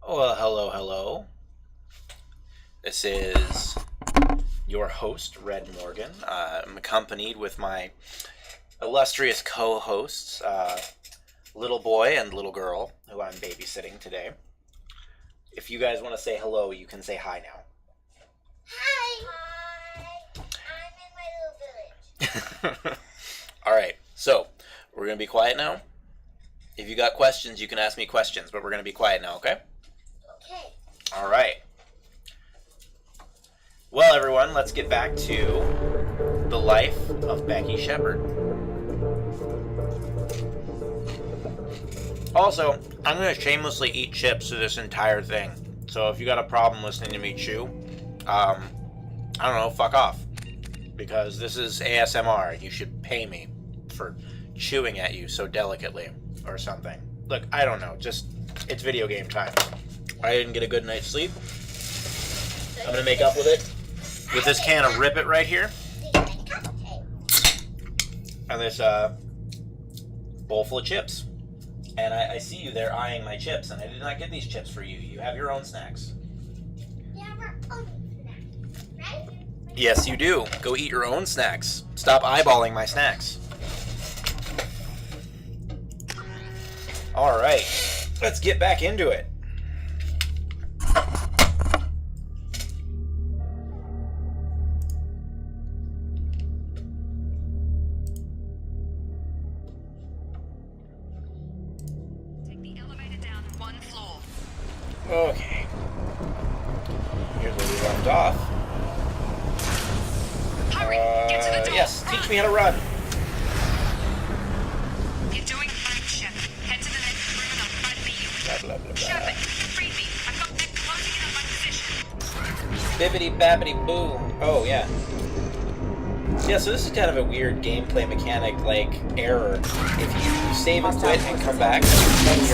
Well, hello, hello. This is your host, Red Morgan. I'm accompanied with my illustrious co-hosts, Little Boy and Little Girl, who I'm babysitting today. If you guys want to say hello, you can say hi now. Hi! Hi! I'm in my little village. Alright, so we're going to be quiet now. If you got questions, you can ask me questions, but we're going to be quiet now, okay? Okay. Alright. Well, everyone, let's get back to the life of Becky Shepard. Also, I'm going to shamelessly eat chips through this entire thing. So if you got a problem listening to me chew, I don't know, fuck off. Because this is ASMR. You should pay me for chewing at you so delicately or something. Look, I don't know. Just, it's video game time. I didn't get a good night's sleep. I'm going to make up with it with this can of Rip It right here. And this bowl full of chips. And I see you there eyeing my chips, and I did not get these chips for you. You have your own snacks. We have our own snacks, right? Yes, you do. Go eat your own snacks. Stop eyeballing my snacks. All right, let's get back into it. Okay. Here's where we left off. Hurry! Get to the door! Yes, teach me how to run. You're doing fine, Shep. Head to the next room and I'll find you. Blah, blah, blah, Shep, blah. free me. I've got them closing in on my position. Bibbidi babbidi boo. Oh, yeah. Yeah, so this is kind of a weird gameplay mechanic, like, error. If you save and quit and come back, then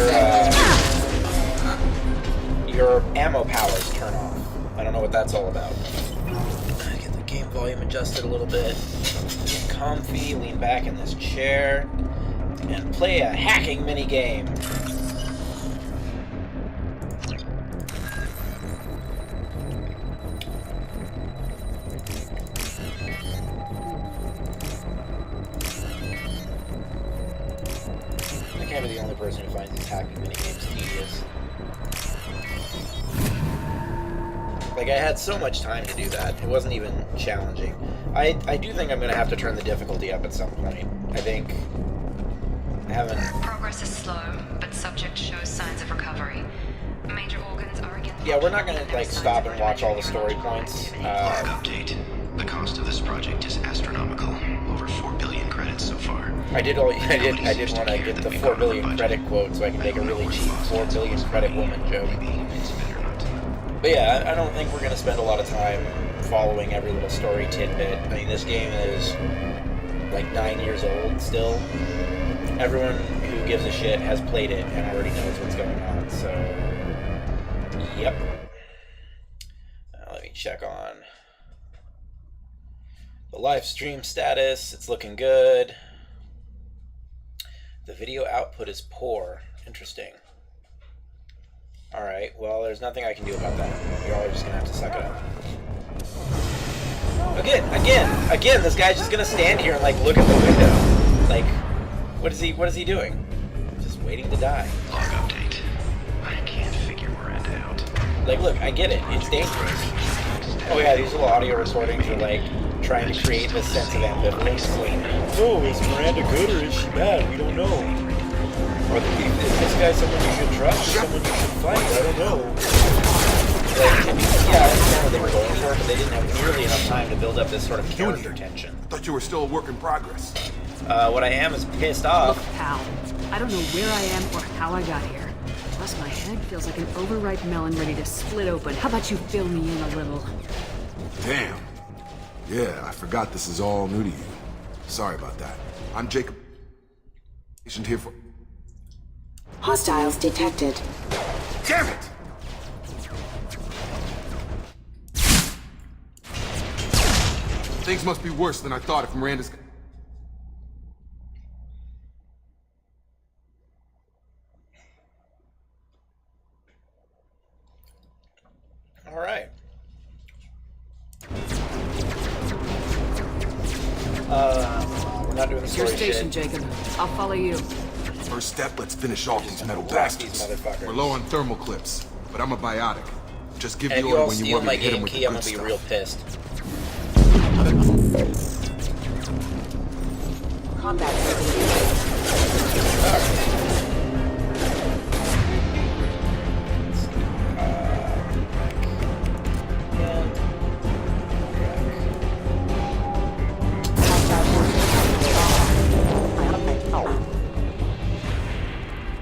your ammo powers turn off. I don't know what that's all about. Get the game volume adjusted a little bit. Get comfy, lean back in this chair, and play a hacking mini game. I can't be the only person who finds these hacking mini games tedious. Like, I had so much time to do that. It wasn't even challenging. I do think I'm going to have to turn the difficulty up at some point. I think I haven't... Progress is slow, but subject shows signs of recovery. Major organs are again... Yeah, we're not going to, like, stop and watch all the story points. Log update. The cost of this project is astronomical. Over 4 billion credits so far. I did want to get the 4 billion credit quote so I can make a really cheap 4 billion credit woman joke. But yeah, I don't think we're going to spend a lot of time following every little story tidbit. I mean, this game is like 9 years old still. Everyone who gives a shit has played it and already knows what's going on, so... Yep. Let me check on the live stream status. It's looking good. The video output is poor. Interesting. Alright, well, there's nothing I can do about that. You're all just gonna have to suck it up. Again, this guy's just gonna stand here and, like, look at the window. Like, what is he doing? Just waiting to die. Log update. I can't figure Miranda out. Like, look, I get it. It's dangerous. Oh yeah, these little audio recordings are, like, trying to create this sense of ambivalence. Like, oh, is Miranda good or is she bad? We don't know. Or is this guy someone you should trust or someone you should fight? I don't know. Like, yeah, I understand what they were going for, but they didn't have nearly enough time to build up this sort of character tension. Thought you were still a work in progress. What I am is pissed off. Look, pal, I don't know where I am or how I got here. Plus, my head feels like an overripe melon ready to split open. How about you fill me in a little? Damn. Yeah, I forgot this is all new to you. Sorry about that. I'm Jacob. Patient here for... Hostiles detected. Damn it! Things must be worse than I thought if Miranda's... doing the It's your story station, shit. Jacob. I'll follow you. First step, let's finish off these metal Rock these bastards. motherfuckers. We're low on thermal clips, but I'm a biotic. Just give And the if you order all when you steal want my me to hit game them with key, the I'm good gonna be stuff. real pissed. Combat ready.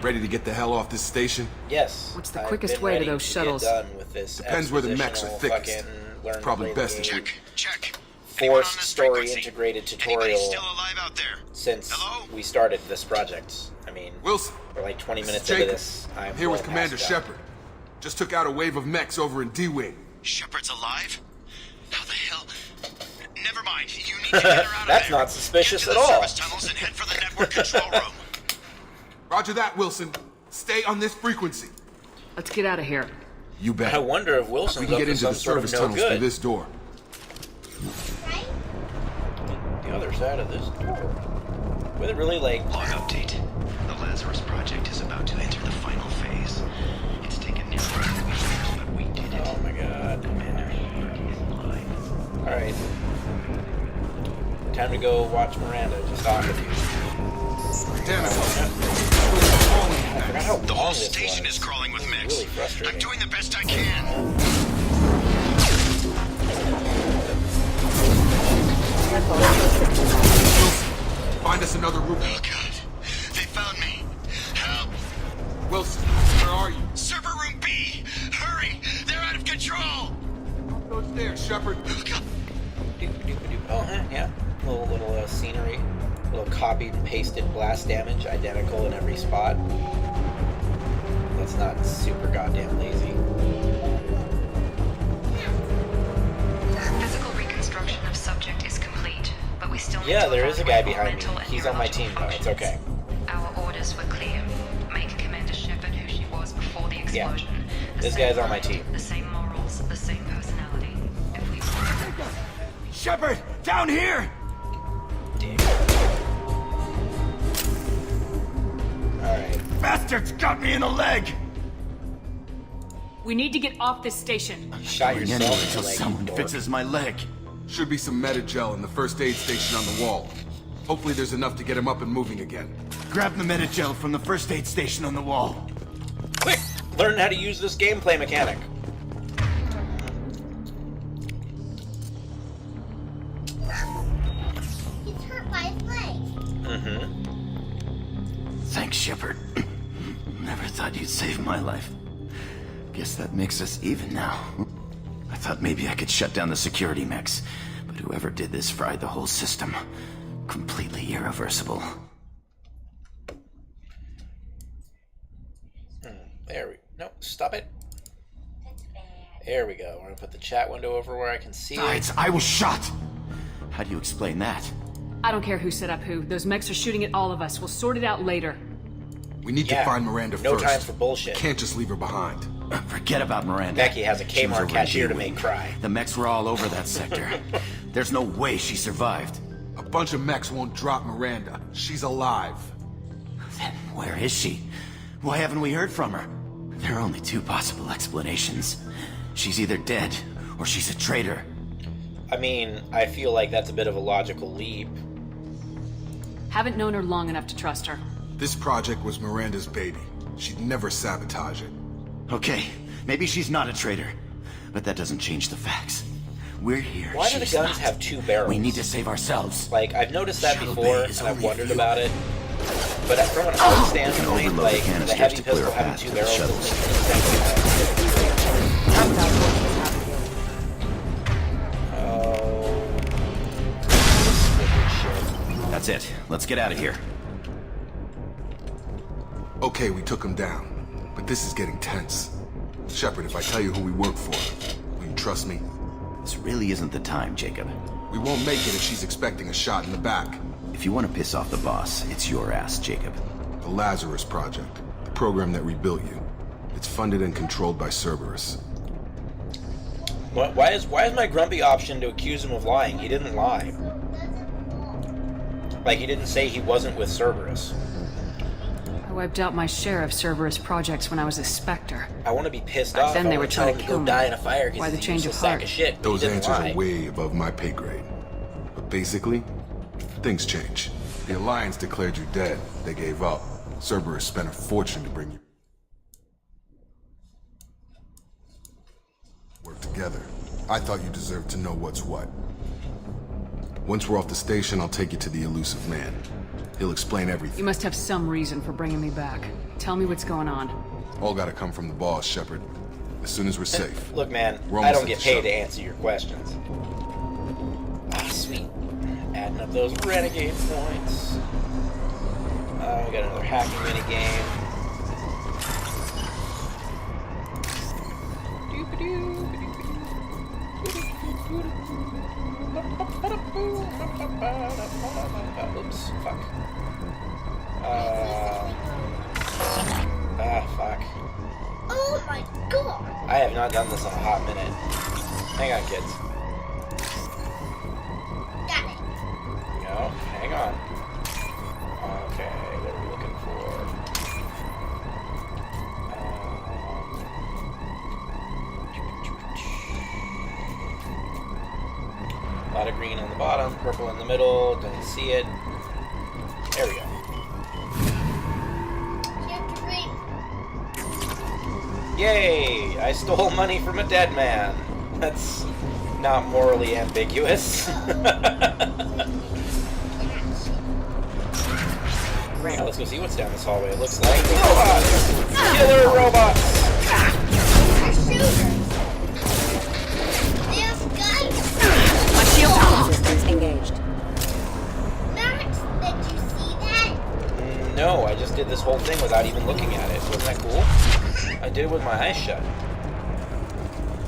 Ready to get the hell off this station? Yes. What's the I've quickest been way to ready those get shuttles? done with this Depends where the mechs are expositional thickest. fucking learn to Probably play the best if game. Check. Forced story integrated Anybody tutorial still alive out there? since Hello? we started this project. I mean, Wilson, we're like 20 this minutes is into Jacob. this. I'm Here with well Commander past done. Shepard. Just took out a wave of mechs over in D-Wing. Shepard's alive? How the hell? Never mind. You need to get her out of That's there. not suspicious Get to at the all. service tunnels and head for the network control room. Roger that, Wilson. Stay on this frequency. Let's get out of here. You bet. I wonder if We Wilson's can up get to into some the sort of service no tunnels through good. this door. Right? The other side of this door. With it really like. Log update. The Lazarus Project is about to enter the final phase. It's taken nearly 2 years, but we did it. Oh my god. Commander Shepard is alive. Alright. Time to go watch Miranda just talk with you. Damn it, Wilson. I forgot how The long whole this station was. is crawling with It's mechs. really frustrating. I'm doing the best I can. Find us another route. Oh god. They found me. Help. Wilson, where are you? Server room B. Hurry. They're out of control. Those stairs, Shepard. Oh god. Oh, yeah. Little scenery. Little copied and pasted blast damage, identical in every spot. That's not super goddamn lazy. Physical reconstruction of subject is complete, but we still need Yeah, to there is a guy evaluate behind me. mental and He's on my neurological team, though. It's functions. okay. Our orders were clear. Make Commander Shepard who she was before the explosion. The This same guy's on my mind, team. The same morals, the same personality. If we Shepard, down here! Alright. Bastards got me in the leg! We need to get off this station. Shot Going yourself anywhere in until the leg, someone you dork. fixes my leg. Should be some Metagel in the first aid station on the wall. Hopefully there's enough to get him up and moving again. Grab the Metagel from the first aid station on the wall. Quick! Learn how to use this gameplay mechanic. He's hurt by his leg. Thanks, Shepard. Never thought you'd save my life. Guess that makes us even now. I thought maybe I could shut down the security mechs, but whoever did this fried the whole system. Completely irreversible. There we... No, stop it. That's bad. There we go. We're gonna put the chat window over where I can see it. Besides, I was shot! How do you explain that? I don't care who set up who. Those mechs are shooting at all of us. We'll sort it out later. We need Yeah, to find Miranda no first. time for bullshit. Can't just leave her behind. Forget about Miranda. Becky has a She was Kmart over in cashier to D-Wing. make cry. The mechs were all over that sector. There's no way she survived. A bunch of mechs won't drop Miranda. She's alive. Then where is she? Why haven't we heard from her? There are only two possible explanations. She's either dead, or she's a traitor. I mean, I feel like that's a bit of a logical leap. Haven't known her long enough to trust her. This project was Miranda's baby. She'd never sabotage it. Okay, maybe she's not a traitor. But that doesn't change the facts. We're here. Why do the she's guns not. have two barrels? We need to save ourselves. Like, I've noticed that Shallow before, Bay is and I've only a wondered few. about it. But from an art standpoint, overload the like, the canisters heavy to clear pistol a having path two to the barrels shuttles. doesn't make any sense. That's it. Let's get out of here. Okay, we took him down. But this is getting tense. Shepard, if I tell you who we work for, will you trust me? This really isn't the time, Jacob. We won't make it if she's expecting a shot in the back. If you want to piss off the boss, it's your ass, Jacob. The Lazarus Project, the program that rebuilt you. It's funded and controlled by Cerberus. Why is my grumpy option to accuse him of lying? He didn't lie. Like, he didn't say he wasn't with Cerberus. I wiped out my share of Cerberus projects when I was a Spectre. I want to be pissed Back off. then I they wanna were tell trying him to to kill go me. die in a fire Why because the he's a change of useless sack heart? of shit. He Those didn't answers lie. are way above my pay grade. But basically, things change. The Alliance declared you dead. They gave up. Cerberus spent a fortune to bring you. Work together. I thought you deserved to know what's what. Once we're off the station, I'll take you to the elusive man. He'll explain everything. You must have some reason for bringing me back. Tell me what's going on. All gotta come from the boss, Shepard. As soon as we're safe. Look, man, We're I almost don't at get the paid shuttle. to answer your questions. Ah, sweet. Adding up those renegade points. We got another hacking minigame. Oops, fuck. Fuck. Oh my god! I have not done this in a hot minute. Hang on, kids. Got it. No, hang on. Okay, what are we looking for? A lot of green on the bottom, purple in the middle, didn't see it. There we go. You have to read. Yay! I stole money from a dead man. That's not morally ambiguous. Now let's go see what's down this hallway. It looks like robots! Killer robots! Our shooters. They have guns. My shield systems engaged. Max, did you see that? No, I just did this whole thing without even looking at it. Wasn't that cool? I did it with my eyes shut.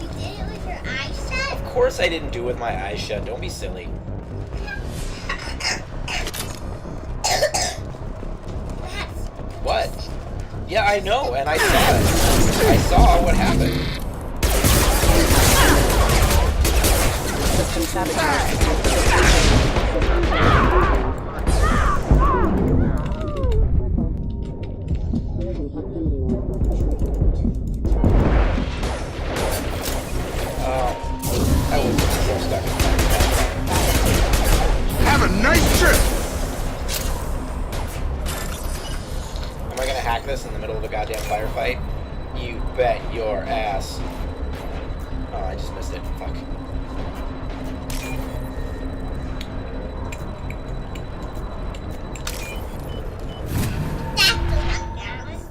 You did it with your eyes shut? Of course I didn't do it with my eyes shut. Don't be silly. Max, What? Yeah, I know, and I saw it. I saw what happened. System sabotage. I was so stuck. Have a nice trip! Am I gonna hack this in the middle of a goddamn firefight? You bet your ass. Oh, I just missed it. Fuck. that's the one, Max.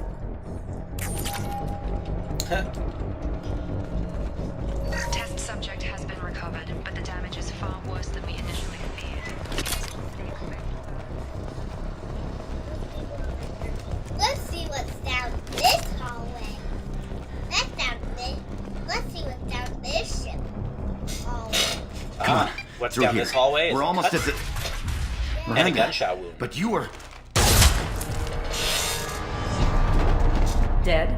Test subject has been recovered, but the damage is far worse than we initially feared. Let's see what's down this hallway. That's down this. Let's see what's down this ship. Hallway. Come on. What's through down here. this hallway? Is We're a almost cut- at the... And a Miranda, gunshot wound. But you were... Dead?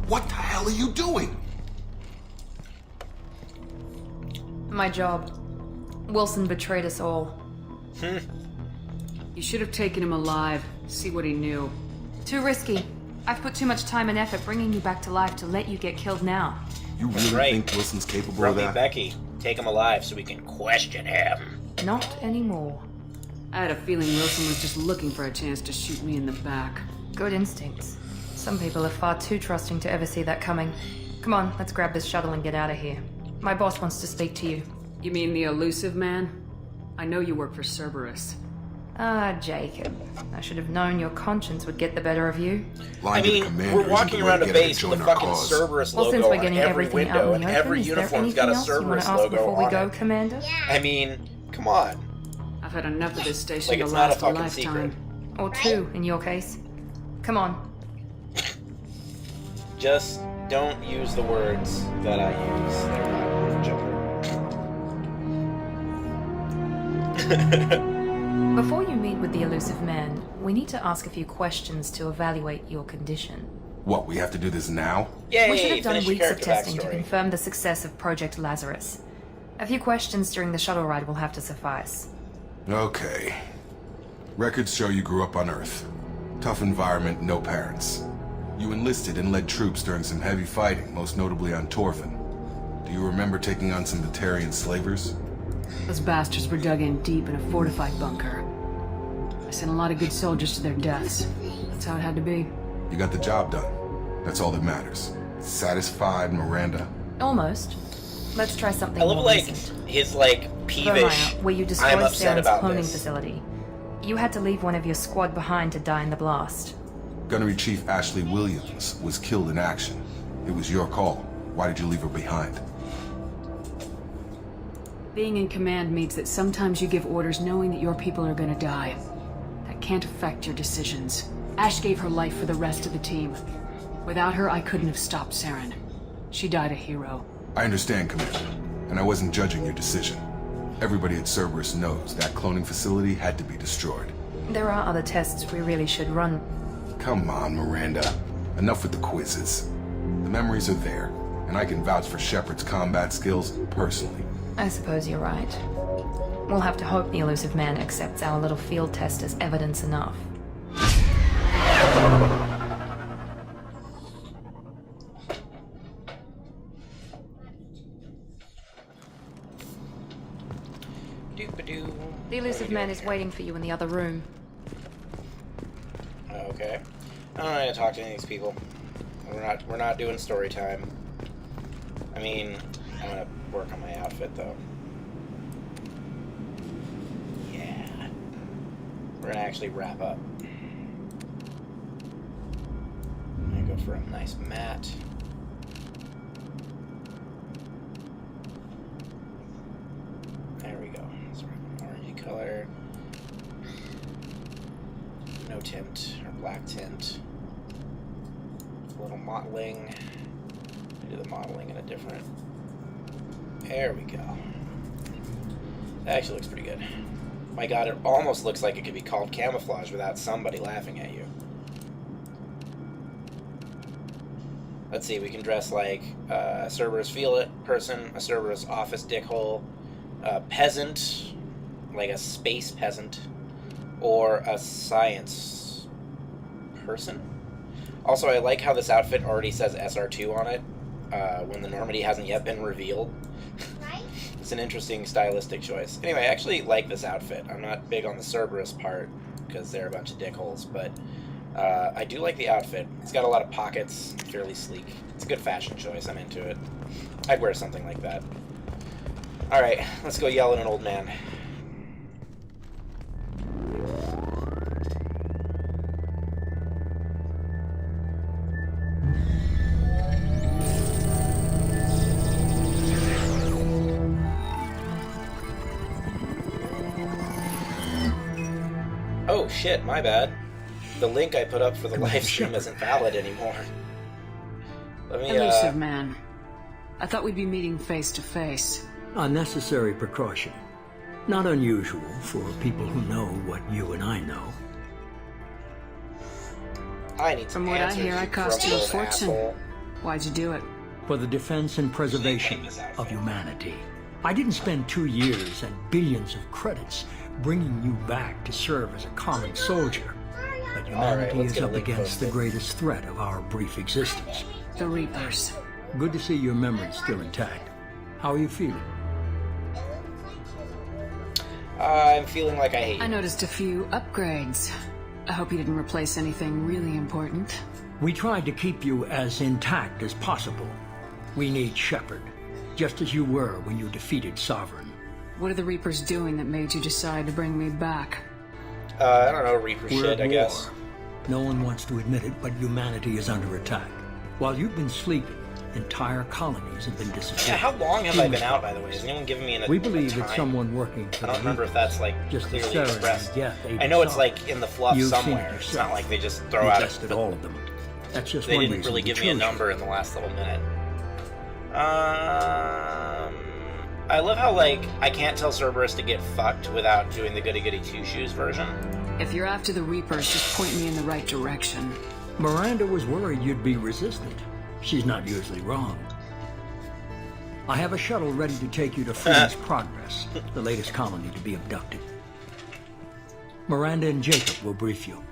What the hell are you doing? My job. Wilson betrayed us all. You should have taken him alive. See what he knew. Too risky. I've put too much time and effort bringing you back to life to let you get killed now. You really right. think Wilson's capable of Grumpy that? Becky. Take him alive so we can question him. Not anymore. I had a feeling Wilson was just looking for a chance to shoot me in the back. Good instincts. Some people are far too trusting to ever see that coming. Come on, let's grab this shuttle and get out of here. My boss wants to speak to you. You mean the elusive man? I know you work for Cerberus. Ah, Jacob. I should have known your conscience would get the better of you. I Lying to the mean, commander we're isn't walking the way around to a get him to base join with a our fucking cause. Cerberus Well, since logo we're on getting every everything out window, in and the open, every is there uniform's anything got a else you want Cerberus to ask logo before we on go, it. Commander? I mean, come on. I've had enough of this station Like, to it's not a last a fucking lifetime. secret. Or two, in your case. Come on. Just don't use the words that I use. They're not children. Before you meet with the elusive man, we need to ask a few questions to evaluate your condition. What, we have to do this now? Yay, We should have done finish your weeks of character testing to backstory. confirm the success of Project Lazarus. A few questions during the shuttle ride will have to suffice. Okay. Records show you grew up on Earth. Tough environment, no parents. You enlisted and led troops during some heavy fighting, most notably on Torfin. Do you remember taking on some Batarian slavers? Those bastards were dug in deep in a fortified bunker. I sent a lot of good soldiers to their deaths. That's how it had to be. You got the job done. That's all that matters. Satisfied, Miranda? Almost. Let's try something I love more like recent. his like peevish. Vermeer, where you I'm destroyed upset Saren's about cloning this. facility. You had to leave one of your squad behind to die in the blast. Gunnery Chief Ashley Williams was killed in action. It was your call. Why did you leave her behind? Being in command means that sometimes you give orders knowing that your people are gonna die. That can't affect your decisions. Ash gave her life for the rest of the team. Without her, I couldn't have stopped Saren. She died a hero. I understand, Commander, and I wasn't judging your decision. Everybody at Cerberus knows that cloning facility had to be destroyed. There are other tests we really should run. Come on, Miranda. Enough with the quizzes. The memories are there, and I can vouch for Shepard's combat skills personally. I suppose you're right. We'll have to hope the elusive man accepts our little field test as evidence enough. Doop-a-doo. The elusive man is waiting for you in the other room. Okay. I don't know how to talk to any of these people. We're not doing story time. I mean, I'm gonna work on my outfit though. Yeah. We're gonna actually wrap up. I'm gonna go for a nice matte. There we go. Let's wrap an orangey color. No tint, or black tint. A little mottling. Do the modeling in a different. There we go. That actually looks pretty good. My god, it almost looks like it could be called camouflage without somebody laughing at you. Let's see, we can dress like a Cerberus field person, a Cerberus office dickhole, a peasant, like a space peasant, or a science person. Also, I like how this outfit already says SR2 on it, when the Normandy hasn't yet been revealed. Right? It's an interesting stylistic choice. Anyway, I actually like this outfit. I'm not big on the Cerberus part, because they're a bunch of dickholes, but I do like the outfit. It's got a lot of pockets, fairly sleek. It's a good fashion choice. I'm into it. I'd wear something like that. Alright, let's go yell at an old man. Oh shit, my bad. The link I put up for the live stream isn't valid anymore. Let me, Elusive man. I thought we'd be meeting face to face. A necessary precaution. Not unusual for people who know what you and I know. I need some From what I answers, hear, I you cost you a grumpy old fortune. asshole. Why'd you do it? For the defense and preservation of humanity. I didn't spend 2 years and billions of credits bringing you back to serve as a common soldier. But humanity let's is get a up link against the posted. greatest threat of our brief existence. The Reapers. Good to see your memory's still intact. How are you feeling? I'm feeling like I hate I you. noticed a few upgrades. I hope you didn't replace anything really important. We tried to keep you as intact as possible. We need Shepard, just as you were when you defeated Sovereign. What are the Reapers doing that made you decide to bring me back? I don't know, Reaper We're shit, at I guess. war. No one wants to admit it, but humanity is under attack. While you've been sleeping, entire colonies have been Yeah, disappeared. how long have I been out, by the way? Has anyone given me We a believe time? it's someone working for I don't the remember if Reapers. that's, like, Just as clearly Saren expressed. and Death aided I know it's, Sovereign. like, in the fluff You've seen it somewhere. It's yourself. not like they just throw We out tested a... all of them. That's just They one didn't reason really we give me a chose you. number in the last little minute. I love how, like, I can't tell Cerberus to get fucked without doing the goody-goody two-shoes version. If you're after the Reapers, just point me in the right direction. Miranda was worried you'd be resistant. She's not usually wrong. I have a shuttle ready to take you to Freedom's Progress, the latest colony to be abducted. Miranda and Jacob will brief you.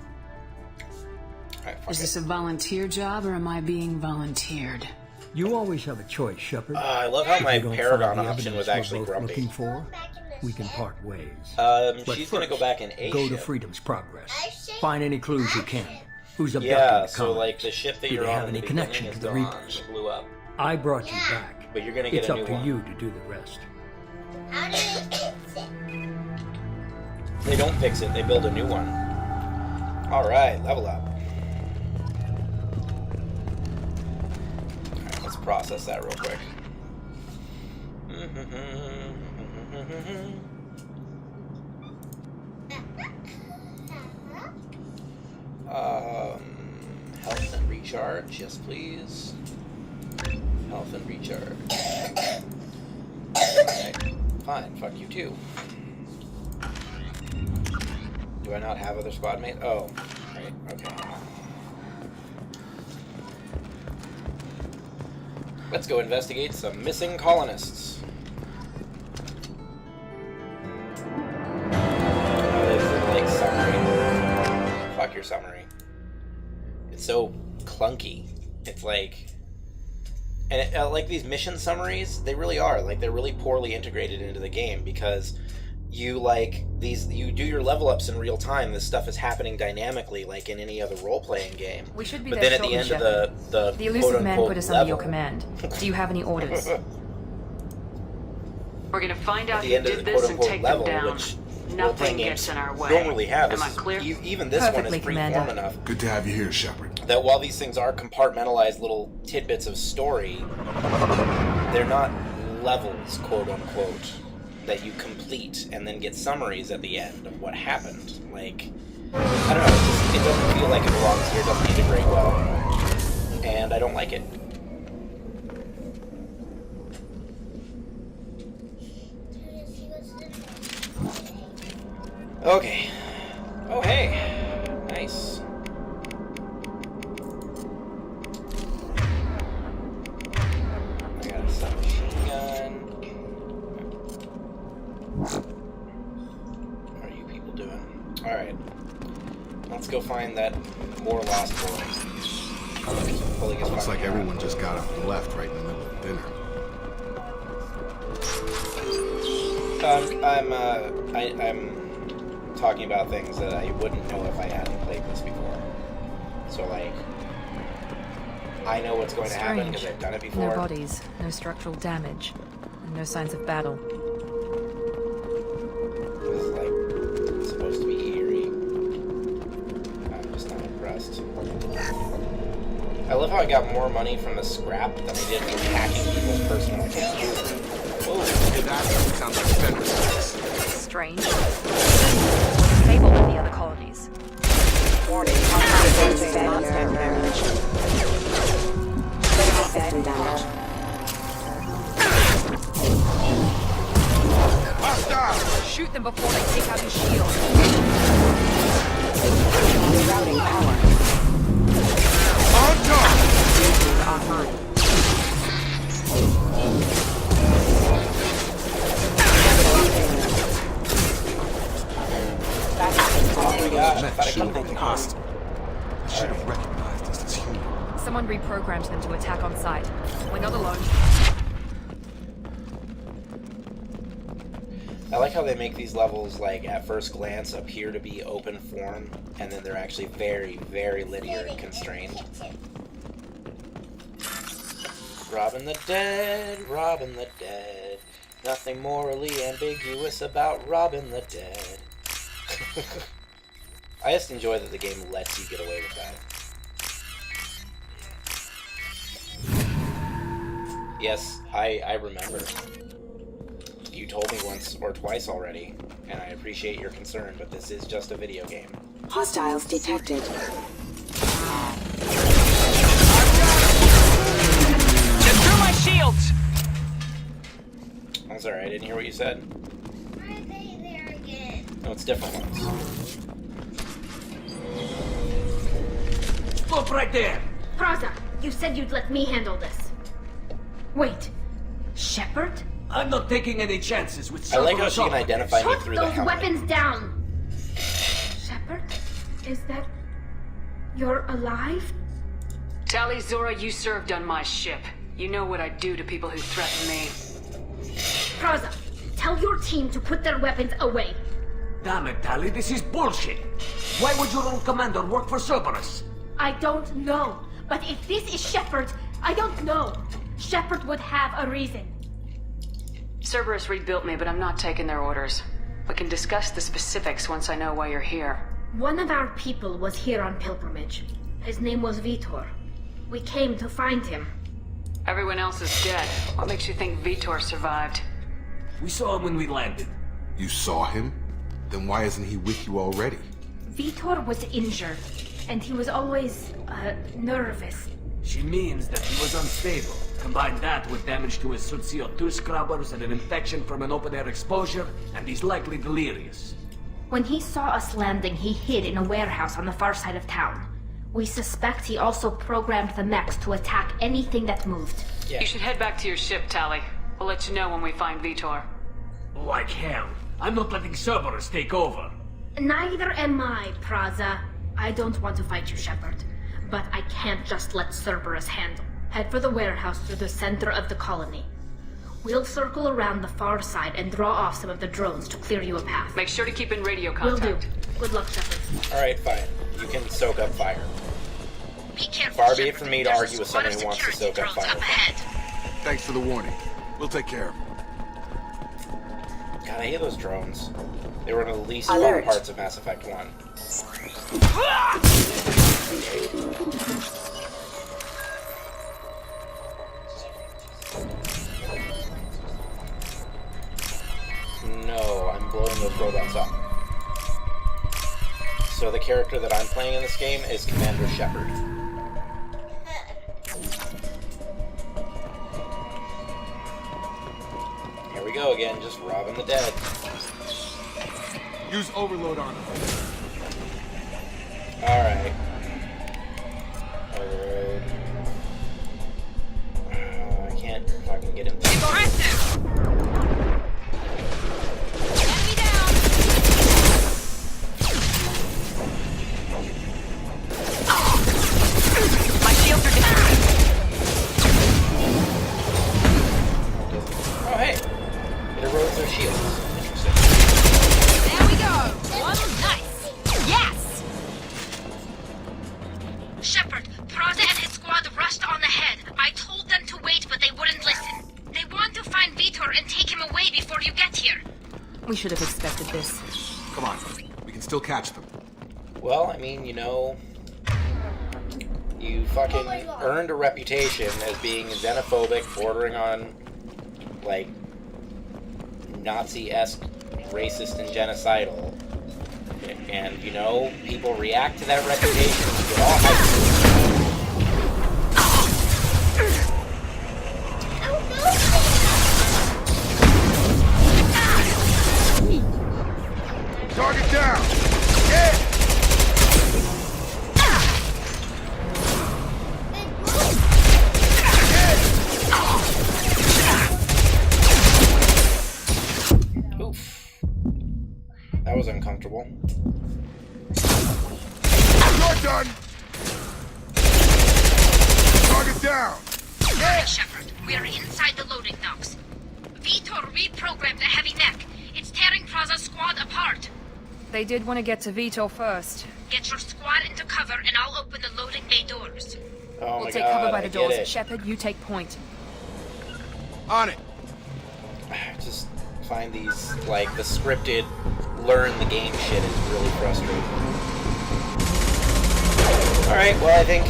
Alright, fuck Is this it. a volunteer job or am I being volunteered? You always have a choice, Shepard. I love how my If you don't Paragon find the option was evidence we're actually both grumpy. looking for, we can part ways. She's But gonna go first, back in A go to ship. Freedom's Progress. Find any clues you can. Who's abducted Yeah, the so like colonies? the ship that Do you're they on have in the any beginning connection is to the gone. Reapers? It blew up. I brought you back. But you're gonna get It's a up new to one. you to do the rest. How do they fix it? They don't fix it, they build a new one. Alright, level up. Alright, let's process that real quick. Health and recharge, yes please. Health and recharge. Alright, fine, fuck you too. Do I not have other squad mates? Oh, right, okay. Let's go investigate some missing colonists. This is like summary. Fuck your summary. It's so clunky. It's like... And like these mission summaries, they really are. Like, they're really poorly integrated into the game because... You do your level ups in real time. This stuff is happening dynamically, like in any other role playing game. We should be But there then at the shortly, end of Shepard. The elusive man put us under your level, command. Do you have any orders? We're gonna find at out the who end of did the this and quote-unquote take level, them down. which Nothing role-playing gets games in our way. don't really have. Am I This is- clear? Even this one Perfectly, is freeform Commander. enough Good to have you here, Shepard. that while these things are compartmentalized little tidbits of story, they're not levels, quote-unquote, that you complete and then get summaries at the end of what happened. Like, I don't know, it doesn't feel like it belongs here, it doesn't integrate well, and I don't like it. Okay. Oh, hey. Nice. I got a submachine gun. What are you people doing? Alright. Let's go find that more lost boy. Looks like everyone just got up and left right in the middle of dinner. I'm talking about things that I wouldn't know if I hadn't played this before. So, like, I know what's going to happen because I've done it before. No bodies, no structural damage, and no signs of battle. This is, like, supposed to be eerie. I'm just not impressed. I love how I got more money from the scrap than I did from hacking people's personal accounts. Whoa. Sounds like federal tax. Strange. Stable than the other colonies. Warning, all contact system damage. System damage. Shoot them before they take out his shield. Rerouting power. On guard! Sensors online. Oh my gosh, I thought I Should could have been hostile. I should have recognized us as human. Someone reprogrammed them to attack on sight. We're not alone. I like how they make these levels, like, at first glance appear to be open form, and then they're actually very, very linear and constrained. Robbing the dead, robbing the dead. Nothing morally ambiguous about robbing the dead. I just enjoy that the game lets you get away with that. Yes, I remember. You told me once or twice already, and I appreciate your concern, but this is just a video game. Hostiles detected. Get through my shields! I'm sorry, I didn't hear what you said. Why are they there again? No, it's different ones. Look right there! Praza, you said you'd let me handle this. Wait, Shepard? I'm not taking any chances with I like how she can identify me Put through the those helmet. weapons down! Shepard? Is that... You're alive? Tali, Zora, you served on my ship. You know what I do to people who threaten me. Praza, tell your team to put their weapons away. Damn it, Tali, this is bullshit. Why would your old commander work for Cerberus? I don't know. But if this is Shepard, I don't know. Shepard would have a reason. Cerberus rebuilt me, but I'm not taking their orders. We can discuss the specifics once I know why you're here. One of our people was here on pilgrimage. His name was Vitor. We came to find him. Everyone else is dead. What makes you think Vitor survived? We saw him when we landed. You saw him? Then why isn't he with you already? Vitor was injured, and he was always, nervous. She means that he was unstable. Combine that with damage to his suit CO2 scrubbers and an infection from an open-air exposure, and he's likely delirious. When he saw us landing, he hid in a warehouse on the far side of town. We suspect he also programmed the mechs to attack anything that moved. Yeah. You should head back to your ship, Tali. We'll let you know when we find Vitor. Like hell. I'm not letting Cerberus take over. Neither am I, Praza. I don't want to fight you, Shepard. But I can't just let Cerberus handle. Head for the warehouse through the center of the colony. We'll circle around the far side and draw off some of the drones to clear you a path. Make sure to keep in radio Will contact. do. Good luck, Shepard. Alright, fine. You can soak up fire. Be careful, Far be it Shepard. from me to There's argue a with squad someone of who wants to security soak up drones fire. up ahead. Thanks for the warning. We'll take care of him. God, I hate those drones. They were one of the least Alert. fun parts of Mass Effect 1. No, I'm blowing those robots up. So the character that I'm playing in this game is Commander Shepard. Here we go again, just robbing the dead. Use overload on him. Alright. Overload. I can't fucking get him. Aggressive! Enemy down! My shields are down! Oh, hey! It erodes their shields. Interesting. There we go! One nice! Yes! Shepard, Praza and his squad rushed on ahead. I told them to wait, but they wouldn't listen. They want to find Vitor and take him away before you get here. We should have expected this. Come on. We can still catch them. Well, I mean, you know, you fucking earned a reputation as being xenophobic, bordering on, like, Nazi-esque, racist, and genocidal. And, you know, people react to that reputation and get all hyped. Target down! Hit! Oof. That was uncomfortable. You're done! Target down! Hurry, Shepard. We are inside the loading docks. Vitor reprogrammed a heavy mech. It's tearing Praza's squad apart. They did want to get to Vitor first. Get your squad into cover and I'll open the loading bay doors. Oh We'll my take god, cover by I the get doors. it. Shepard, you take point. On it! Just find these, like, the scripted learn the game shit is really frustrating. Alright, well, I think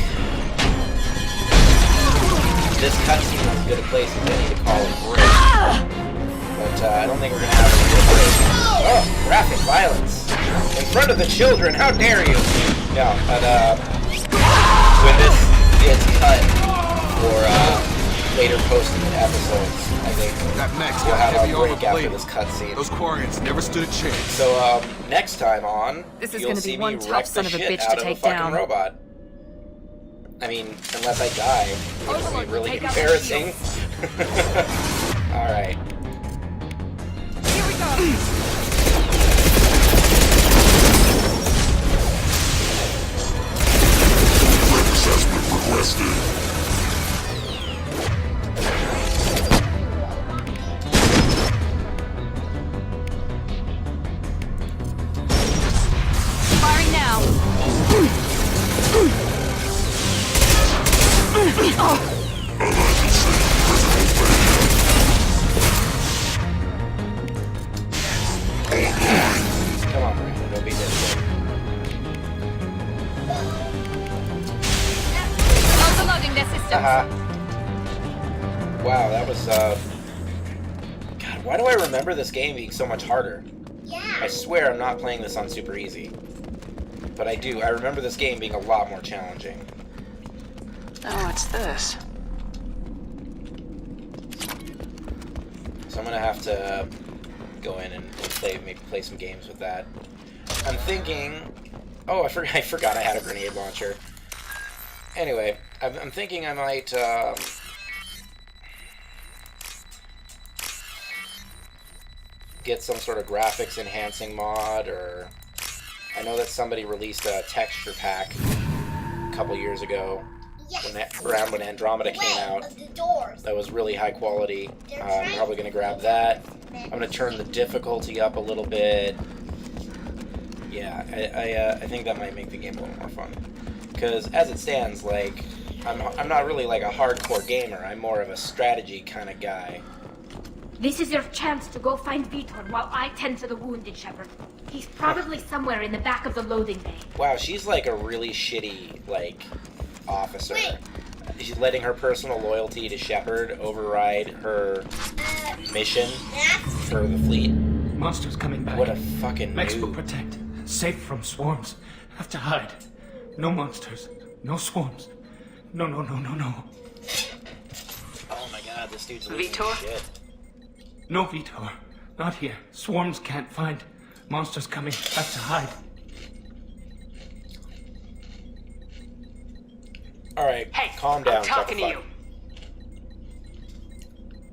this cutscene is as good a place as any to call it break. But I don't think we're gonna have a good break. Oh, graphic violence. In front of the children, how dare you! No, but when this gets cut for later posted episodes, I think That mech's we'll got have heavy a armor break after plating. this cutscene. Those Quarians never stood a chance. So, next time on, This is you'll gonna be see one me tough wreck son the of a shit bitch out to of a take fucking down. robot. I mean, unless I die, which would Overlord, be really take out the embarrassing. Alright. Here we go! Firing now. Come on, Brandon, don't be this way. Overloading their systems. Wow, that was, God, why do I remember this game being so much harder? Yeah. I swear I'm not playing this on super easy. But I do. I remember this game being a lot more challenging. Oh, what's this? So I'm gonna have to go in and maybe play some games with that. I'm thinking... Oh, I forgot I had a grenade launcher. Anyway, I'm thinking I might... get some sort of graphics enhancing mod, or... I know that somebody released a texture pack a couple years ago, around when Andromeda came out. That was really high quality. I'm probably going to grab that. I'm going to turn the difficulty up a little bit. Yeah, I think that might make the game a little more fun. Because as it stands, like, I'm not really like a hardcore gamer. I'm more of a strategy kind of guy. This is your chance to go find Vitor while I tend to the wounded, Shepard. He's probably somewhere in the back of the loading bay. Wow, she's like a really shitty, like, officer. She's letting her personal loyalty to Shepard override her mission for the fleet. Monsters coming back. What a fucking Max will noob. protect. Safe from swarms. Have to hide. No monsters. No swarms. No. Oh my god, this dude's losing Vitor? shit. No, Vitor. Not here. Swarms can't find. Monsters coming. Have to hide. Alright, Hey, calm down. I'm talking to you.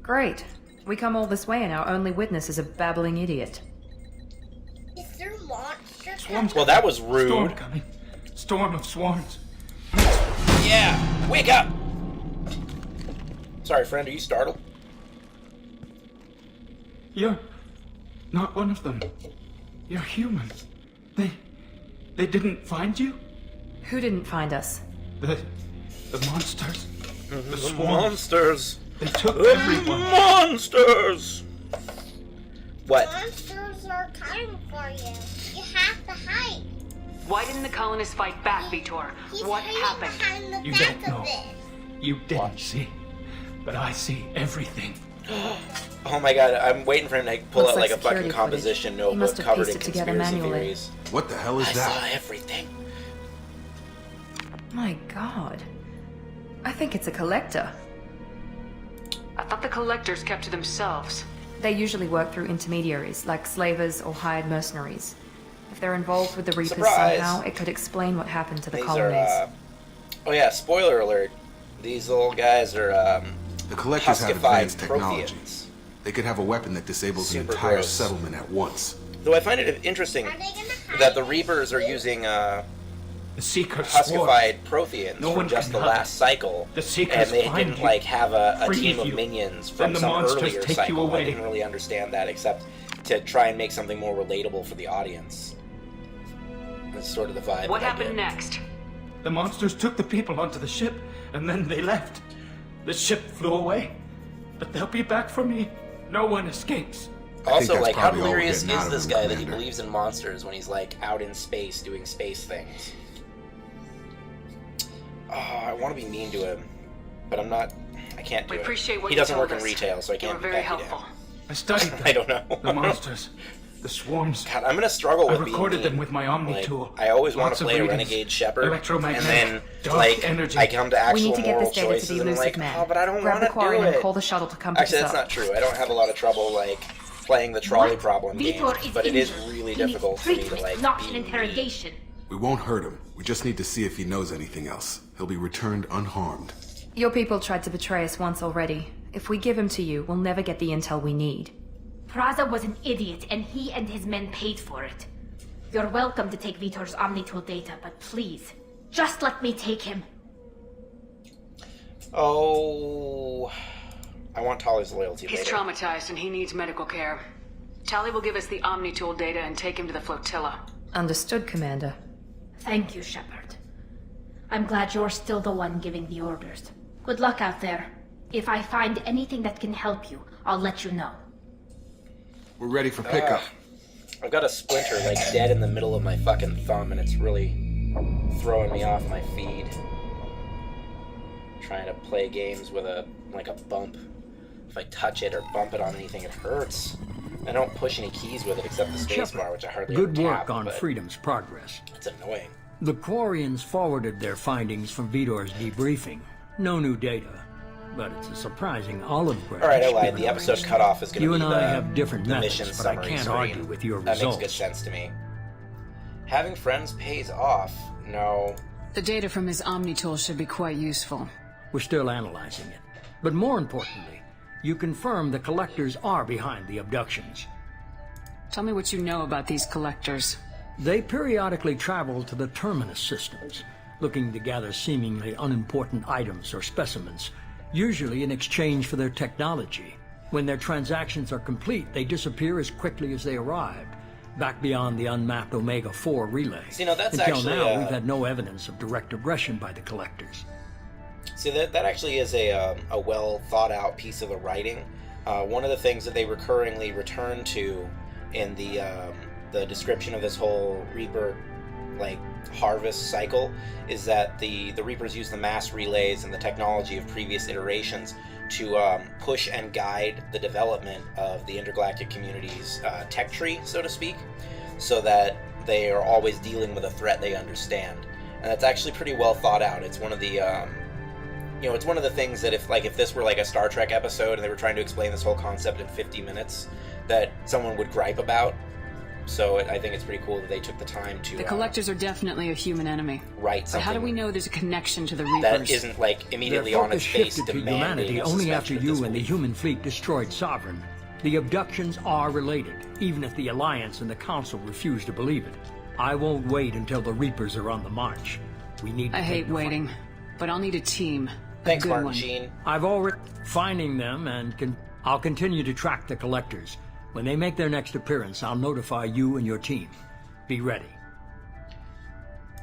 Great. We come all this way and our only witness is a babbling idiot. Is there monsters? Swarms. Well, that was rude. Storm coming. Storm of swarms. Yeah! Wake up! Sorry, friend, are you startled? You're not one of them. You're human. They didn't find you? Who didn't find us? The monsters. The swarms. Monsters! They took everyone. Monsters! What? Monsters are coming for you. You have to hide. Why didn't the colonists fight back, Vitor? He's What hiding happened? behind the You back don't of know. this. You didn't see. But I see everything. Oh my god, I'm waiting for him to pull Looks out like like a fucking security composition footage. He must notebook have covered in pieced it together conspiracy manually. theories. What the hell is I that? saw everything. My god. I think it's a collector. I thought the collectors kept to themselves. They usually work through intermediaries, like slavers or hired mercenaries. If they're involved with the Reapers Surprise. somehow, it could explain what happened to the These colonies. are, oh yeah, spoiler alert. These little guys are, The collectors have huskified advanced technology. Protheans. They could have a weapon that disables an Super entire gross. settlement at once. Though I find it interesting Are they gonna hide? that the Reapers are using, The Seekers swore. huskified Protheans No from one just can the hide. last cycle, The Seekers and they find didn't you, like have a free team of you. minions Then from the some monsters earlier take you cycle. I away. didn't really understand that, except to try and make something more relatable for the audience. That's sort of the vibe. What that I happened get. next? The monsters took the people onto the ship, and then they left. The ship flew away. But they'll be back for me. No one escapes. Also, that's like, how probably all we're delirious getting out is of this him, guy that he Commander. believes in monsters when he's like out in space doing space things? Oh, I want to be mean to him, but I'm not. I can't do We it. appreciate what He you doesn't told work in us. retail, so I You can't were be very Becky helpful. down. I studied them. I don't know. The monsters. The swarms. God, I'm gonna struggle I with being recorded mean. them with my Omni Like, tool. I always want Lots to of play a readings. Renegade Shepherd, and Electromagnetic, then dark like energy. I come to We actual need to get moral this data to choices, the and I'm elusive like, man. oh, but I don't Grab want the to quarry do and it. call the shuttle to come pick Actually, us that's up. not true. I don't have a lot of trouble like playing the trolley What? problem Vitor games, is but it is injured. really He needs difficult for me to treatment, like not be an mean. interrogation. We won't hurt him. We just need to see if he knows anything else. He'll be returned unharmed. Your people tried to betray us once already. If we give him to you, we'll never get the intel we need. Praza was an idiot, and he and his men paid for it. You're welcome to take Vitor's Omnitool data, but please, just let me take him. Oh, I want Tali's loyalty He's later. traumatized and he needs medical care. Tali will give us the Omni-Tool data and take him to the flotilla. Understood, Commander. Thank you, Shepard. I'm glad you're still the one giving the orders. Good luck out there. If I find anything that can help you, I'll let you know. We're ready for pickup. I've got a splinter like dead in the middle of my fucking thumb, and it's really throwing me off my feed. Trying to play games with a bump. If I touch it or bump it on anything, it hurts. I don't push any keys with it except the spacebar, which I hardly Good ever work tap, on but Freedom's progress. it's annoying. The Quarians forwarded their findings from Vidor's debriefing. No new data, but it's a surprising olive branch. All right, I lied. given The our episode recent- cutoff is going to You be and the, I have different the mission methods, but I summary can't screen. argue with your That results. makes good sense to me. Having friends pays off. No. The data from his Omni-Tool should be quite useful. We're still analyzing it. But more importantly, you confirm the collectors are behind the abductions. Tell me what you know about these collectors. They periodically travel to the terminus systems, looking to gather seemingly unimportant items or specimens, usually in exchange for their technology. When their transactions are complete, they disappear as quickly as they arrived, back beyond the unmapped Omega-4 relay. See, now that's Until actually, now, we've had no evidence of direct aggression by the collectors. See, that actually is a well thought out piece of the writing. One of the things that they recurringly return to in the description of this whole Reaper harvest cycle is that the Reapers use the mass relays and the technology of previous iterations to push and guide the development of the intergalactic community's tech tree, so to speak, so that they are always dealing with a threat they understand. And that's actually pretty well thought out. It's one of the it's one of the things that if this were like a Star Trek episode and they were trying to explain this whole concept in 50 minutes, that someone would gripe about. So I think it's pretty cool that they took the time to... The collectors are definitely a human enemy. Write But something how do we know there's a connection to the Reapers? that isn't immediately Their on its focus face shifted to demanding humanity a only after suspension of you and the disbelief. human fleet destroyed Sovereign. The abductions are related, even if the Alliance and the Council refuse to believe it. I won't wait until the Reapers are on the march. We need to I take hate the fight. waiting, but I'll need a team. Thanks, a good Martin one. Sheen. I've already finding them, and I'll continue to track the collectors. When they make their next appearance, I'll notify you and your team. Be ready.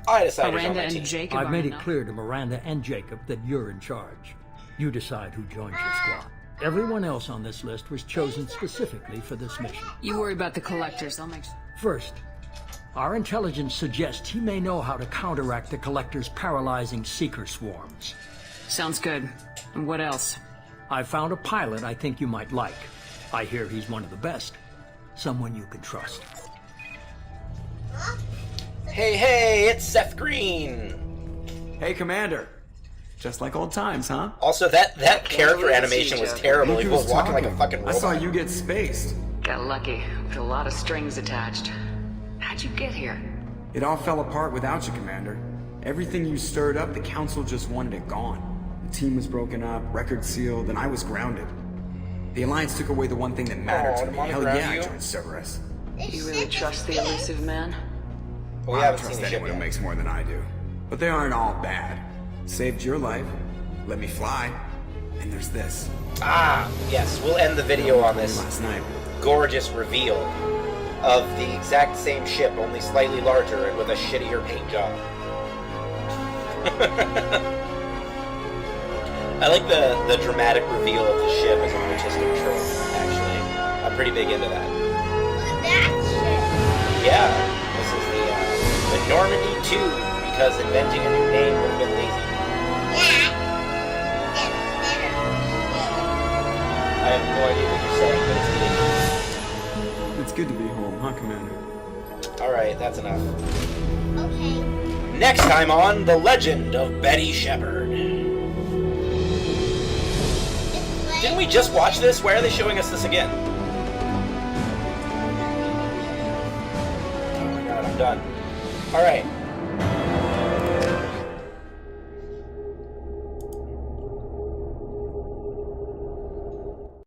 I decided on Miranda my and team. Jacob I've are made it enough. clear to Miranda and Jacob that you're in charge. You decide who joins your squad. Everyone else on this list was chosen specifically for this mission. You worry about the collectors. I'll make sure. First, our intelligence suggests he may know how to counteract the collector's paralyzing seeker swarms. Sounds good. And what else? I found a pilot I think you might like. I hear he's one of the best. Someone you can trust. Hey, it's Seth Green. Hey, Commander. Just like old times, huh? Also, that character animation was terrible. Look He who was walking like a fucking I robot. saw you get spaced. Got lucky, with a lot of strings attached. How'd you get here? It all fell apart without you, Commander. Everything you stirred up, the Council just wanted it gone. The team was broken up, record sealed, and I was grounded. The Alliance took away the one thing that mattered to me. Mom Hell ground yeah, I you? joined Cerberus. You really trust the elusive man? We I haven't don't trust seen the ship anyone who yet. makes more than I do. But they aren't all bad. Saved your life, let me fly, and there's this. Ah, yes, we'll end the video on this Last night. gorgeous reveal of the exact same ship, only slightly larger and with a shittier paint job. I like the dramatic reveal of the ship as an artistic trope, actually. I'm pretty big into that. Yeah, this is the Normandy 2, because inventing a new name would have been lazy. I have no idea what you're saying, but it's It's good to be home, huh, Commander? good. Alright, that's enough. Okay. Next time on The Legend of Betty Shepard. Didn't we just watch this? Why are they showing us this again? Oh my god, I'm done. Alright.